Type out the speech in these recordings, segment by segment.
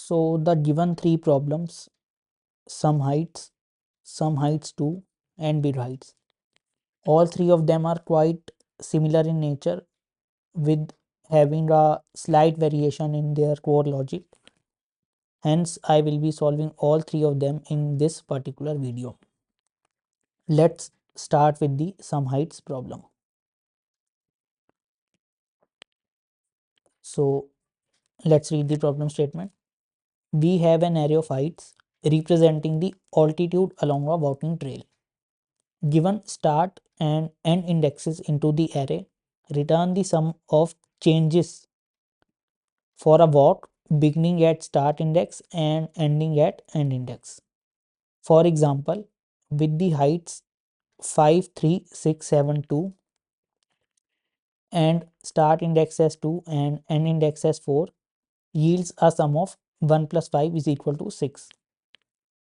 So the given three problems, sumHeights, sumHeights2 and bigHeights, all three of them are quite similar in nature with having a slight variation in their core logic. Hence, I will be solving all three of them in this particular video. Let's start with the sumHeights problem. So let's read the problem statement. We have an array of heights representing the altitude along a walking trail. Given start and end indexes into the array, return the sum of changes for a walk beginning at start index and ending at end index. For example, with the heights 5, 3, 6, 7, 2 and start index as 2 and end index as 4 yields a sum of 1 plus 5 is equal to 6.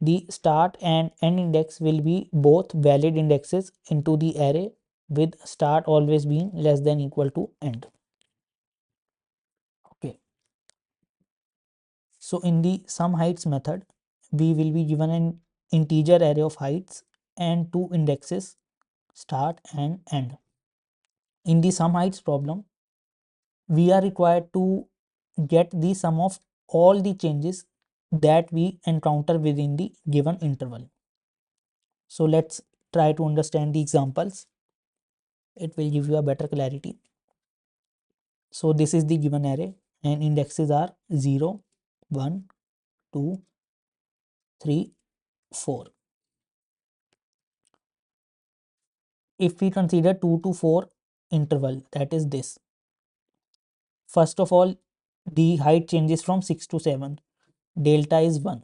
The start and end index will be both valid indexes into the array, with start always being less than equal to end. Okay. So in the sumHeights method, we will be given an integer array of heights and two indexes, start and end. In the sumHeights problem, we are required to get the sum of all the changes that we encounter within the given interval. So let's try to understand the examples. It will give you a better clarity. So this is the given array and indexes are 0, 1, 2, 3, 4. If we consider 2 to 4 interval, that is this. First of all, the height changes from 6 to 7. Delta is 1.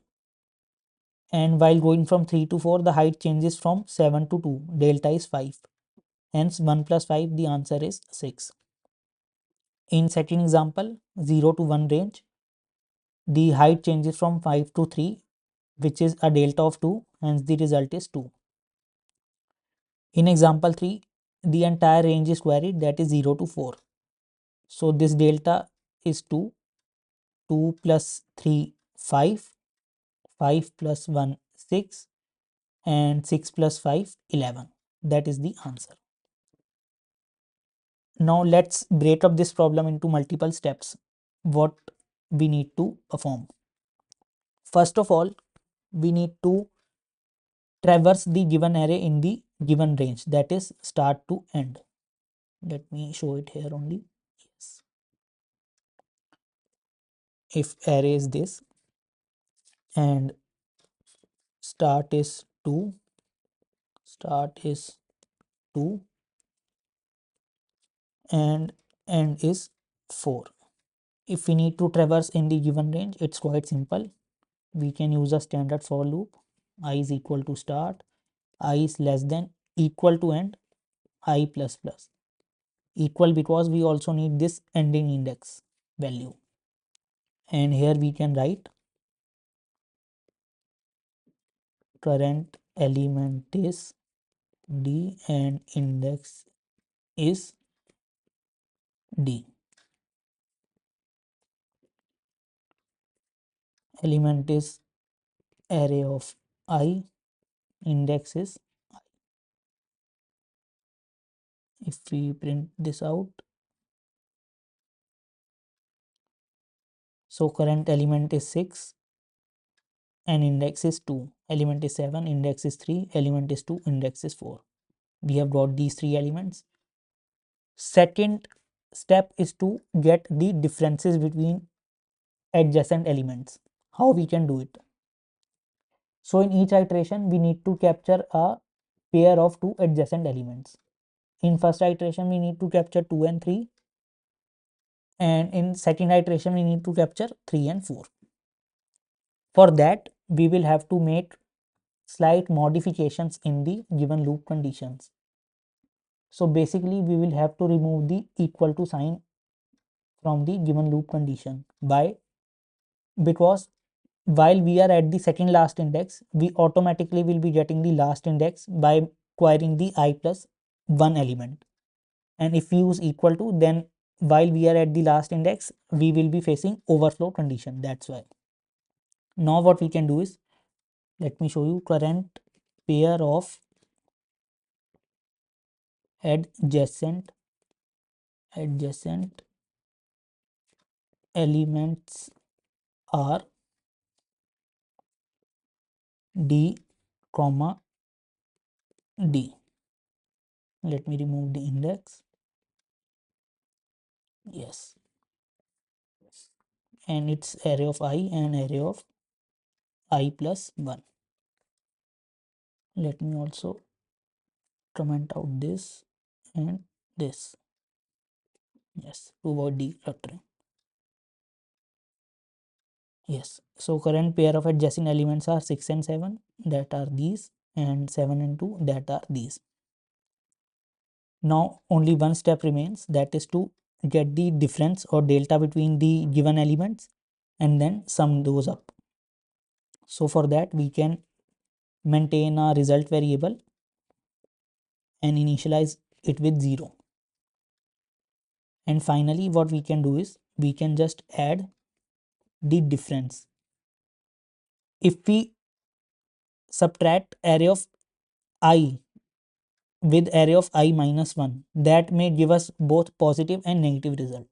And while going from 3 to 4, the height changes from 7 to 2. Delta is 5. Hence 1 plus 5, the answer is 6. In second example, 0 to 1 range, the height changes from 5 to 3, which is a delta of 2, hence the result is 2. In example 3, the entire range is queried, that is 0 to 4. So this delta is 2, 2 plus 3, 5, 5 plus 1, 6, and 6 plus 5, 11. That is the answer. Now let's break up this problem into multiple steps. What we need to perform. First of all, we need to traverse the given array in the given range, that is start to end. Let me show it here only. Yes. If array is this and start is 2, start is 2 and end is 4. If we need to traverse in the given range, it's quite simple. We can use a standard for loop. I is equal to start, I is less than equal to end, I plus plus. Equal because we also need this ending index value. And here we can write current element is D and index is D. Element is array of I, index is I. If we print this out, so current element is 6 and index is 2. Element is 7, index is 3, element is 2, index is 4. We have got these three elements. Second step is to get the differences between adjacent elements. How we can do it? So in each iteration, we need to capture a pair of two adjacent elements. In first iteration, we need to capture 2 and 3. And in second iteration, we need to capture 3 and 4. For that, we will have to make slight modifications in the given loop conditions. So basically, we will have to remove the equal to sign from the given loop condition. Why? Because while we are at the second last index, we automatically will be getting the last index by querying the I plus 1 element. And if we use equal to, then while we are at the last index, we will be facing overflow condition. That's why. Now what we can do is, let me show you current pair of adjacent elements are D, comma D. Let me remove the index. Yes, and it's array of I and array of I plus 1. Let me also comment out this and this. Yes, to avoid decluttering. Yes, so current pair of adjacent elements are 6 and 7, that are these, and 7 and 2, that are these. Now only one step remains, that is to get the difference or delta between the given elements and then sum those up. So for that we can maintain a result variable and initialize it with 0. And finally what we can do is we can just add the difference. If we subtract array of I with array of I minus 1, that may give us both positive and negative result.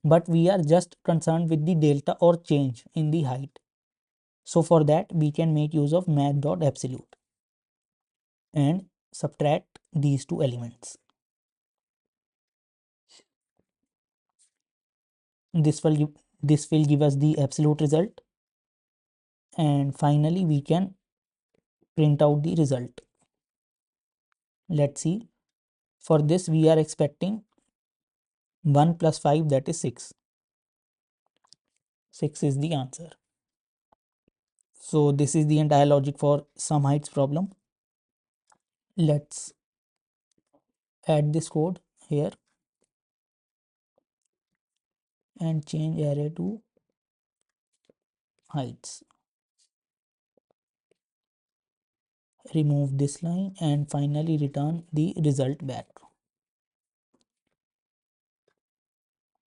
But we are just concerned with the delta or change in the height. So for that we can make use of math.absolute and subtract these two elements. This will give us the absolute result, and finally we can print out the result. Let's see. For this we are expecting 1 plus 5, that is 6. 6 is the answer. So this is the entire logic for sumHeights problem. Let's add this code here and change array to heights. Remove this line and finally return the result back.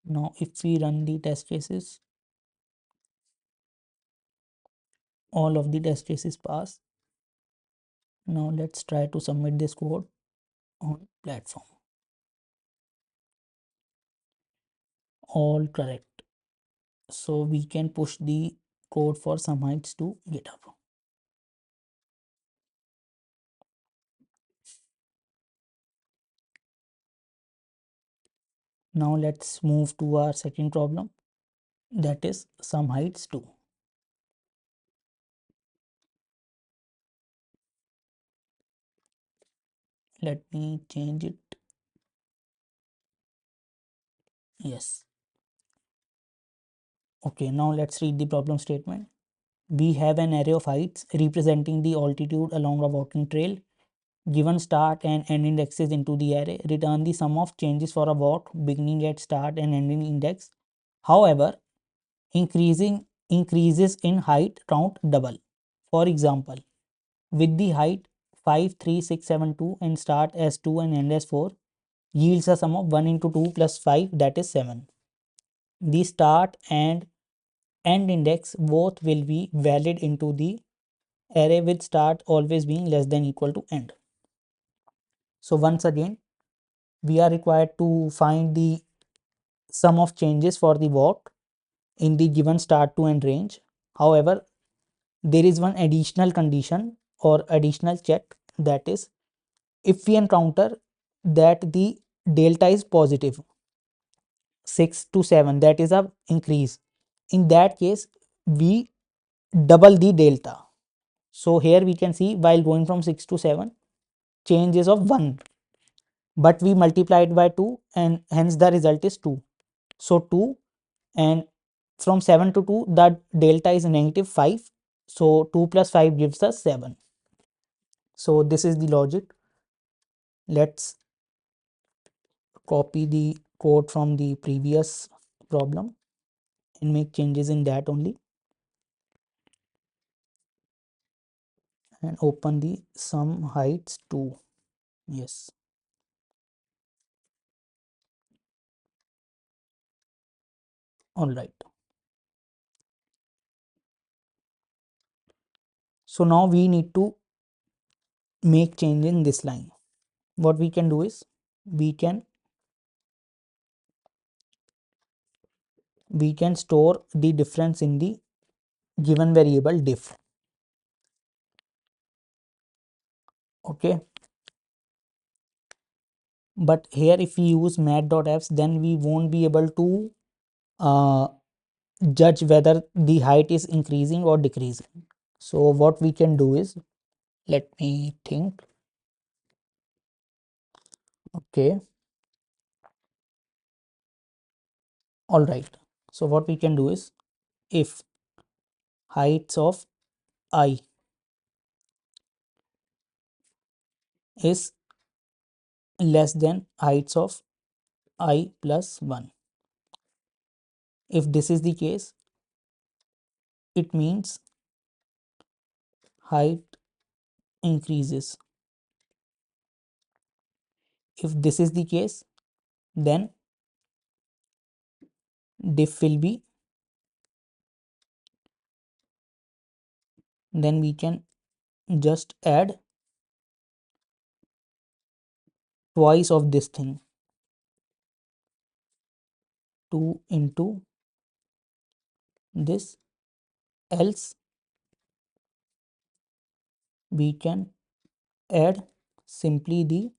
Now if we run the test cases, all of the test cases pass. Now let's try to submit this code on platform. All correct. So we can push the code for sumHeights to GitHub. Now let's move to our second problem, that is sumHeights2. Let me change it. Yes. Okay, now let's read the problem statement. We have an array of heights representing the altitude along a walking trail. Given start and end indexes into the array, return the sum of changes for a walk beginning at start and ending index. However, increases in height count double. For example, with the height 5, 3, 6, 7, 2 and start as 2 and end as 4 yields a sum of 1 into 2 plus 5, that is 7. The start and end index both will be valid into the array with start always being less than equal to end. So once again we are required to find the sum of changes for the walk in the given start to end range. However, there is one additional condition or additional check, that is if we encounter that the delta is positive 6 to 7, that is a increase, in that case we double the delta. So here we can see while going from 6 to 7 change is of 1, but we multiply it by 2 and hence the result is 2. So 2, and from 7 to 2 the delta is negative 5, so 2 plus 5 gives us 7. So this is the logic. Let's copy the code from the previous problem and make changes in that only, and open the sumHeights2. Yes, all right. So now we need to make change in this line. What we can do is we can store the difference in the given variable diff. Okay, but here if we use mat.fs, then we won't be able to uh, judge whether the height is increasing or decreasing. So what we can do is, let me think. Okay, all right. So what we can do is, if heights of I is less than heights of I plus 1, if this is the case, it means height increases. If this is the case, then diff will be, then we can just add twice of this thing, 2 into this, else we can add simply the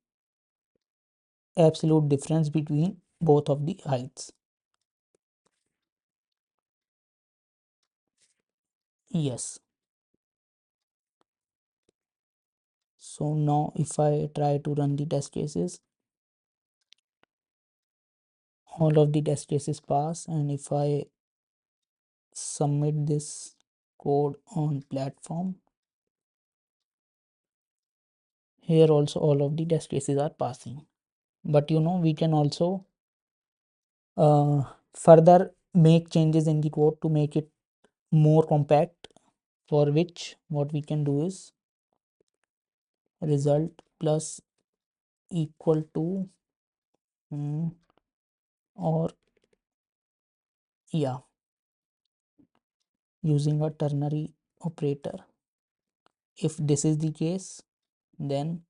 absolute difference between both of the heights. Yes. So now if I try to run the test cases, all of the test cases pass, and if I submit this code on platform, here also all of the test cases are passing. But we can also further make changes in the code to make it more compact, for which what we can do is result plus equal to or yeah, using a ternary operator. If this is the case, then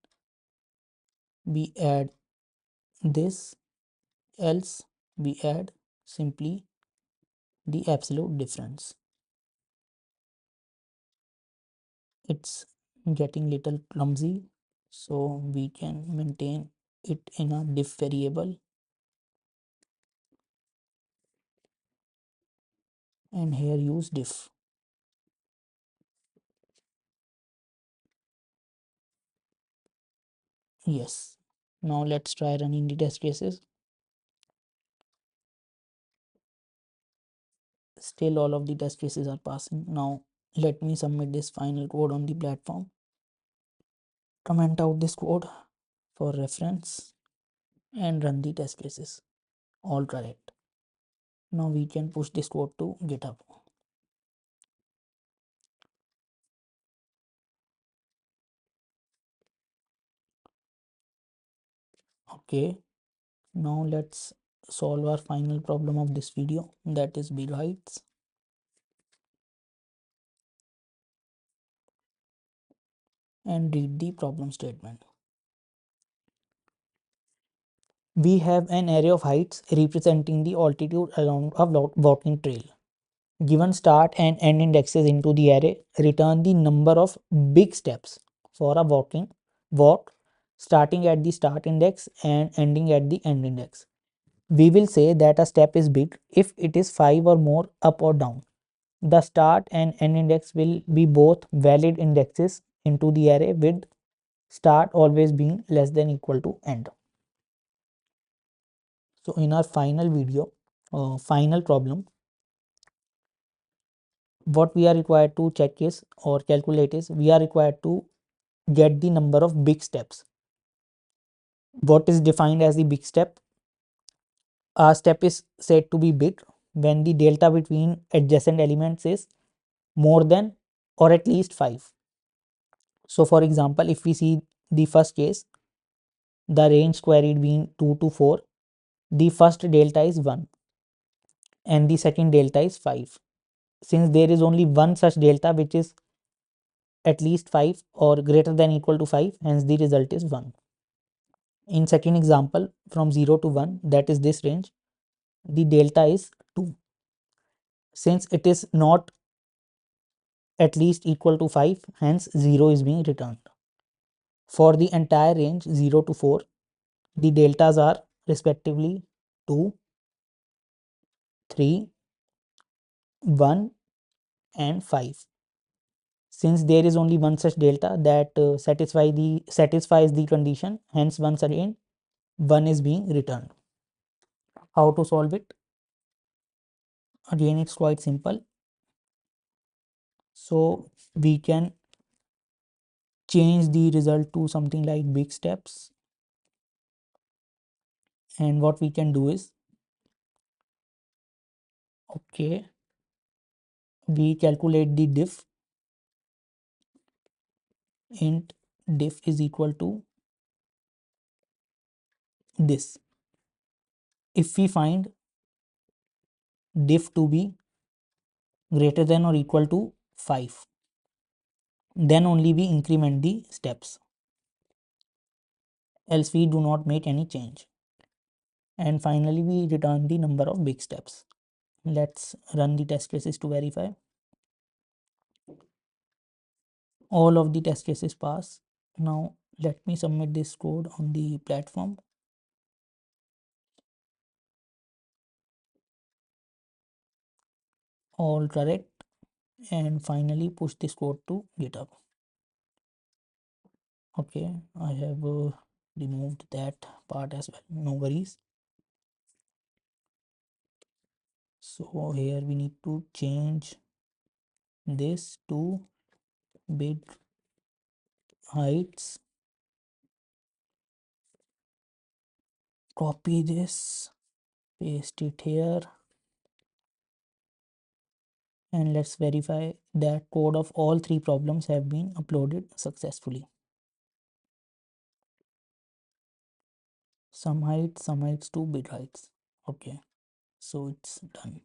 we add this, else we add simply the absolute difference. It's getting little clumsy, so we can maintain it in a diff variable, and here use diff. Yes. Now let's try running the test cases. Still all of the test cases are passing. Now let me submit this final code on the platform. Comment out this code for reference and run the test cases. All right. Now we can push this code to GitHub. Okay. Now let's solve our final problem of this video, that is bigHeights. And read the problem statement. We have an array of heights representing the altitude along a walking trail. Given start and end indexes into the array, return the number of big steps for a walk starting at the start index and ending at the end index. We will say that a step is big if it is 5 or more up or down. The start and end index will be both valid indexes into the array, with start always being less than equal to end. So in our final video, final problem, what we are required to check is, or calculate is, we are required to get the number of big steps. What is defined as the big step? A step is said to be big when the delta between adjacent elements is more than or at least 5. So for example, if we see the first case, the range queried being 2 to 4, the first delta is 1 and the second delta is 5. Since there is only one such delta which is at least 5 or greater than equal to 5, hence the result is 1. In second example, from 0 to 1, that is this range, the delta is 2. Since it is not at least equal to 5, hence 0 is being returned. For the entire range 0 to 4, the deltas are respectively 2, 3, 1 and 5. Since there is only one such delta that satisfies the condition, hence once again 1 is being returned. How to solve it? Again, it's quite simple. So we can change the result to something like big steps, and what we can do is, okay, we calculate the diff. Int diff is equal to this. If we find diff to be greater than or equal to 5, then only we increment the steps, else we do not make any change. And finally we return the number of big steps. Let's run the test cases to verify. All of the test cases pass. Now let me submit this code on the platform. All correct. And finally push this code to GitHub. Okay, I have removed that part as well, no worries. So here we need to change this to bigHeights. Copy this, paste it here, and let's verify that code of all three problems have been uploaded successfully. sumHeights2 bigHeights. Okay, so it's done.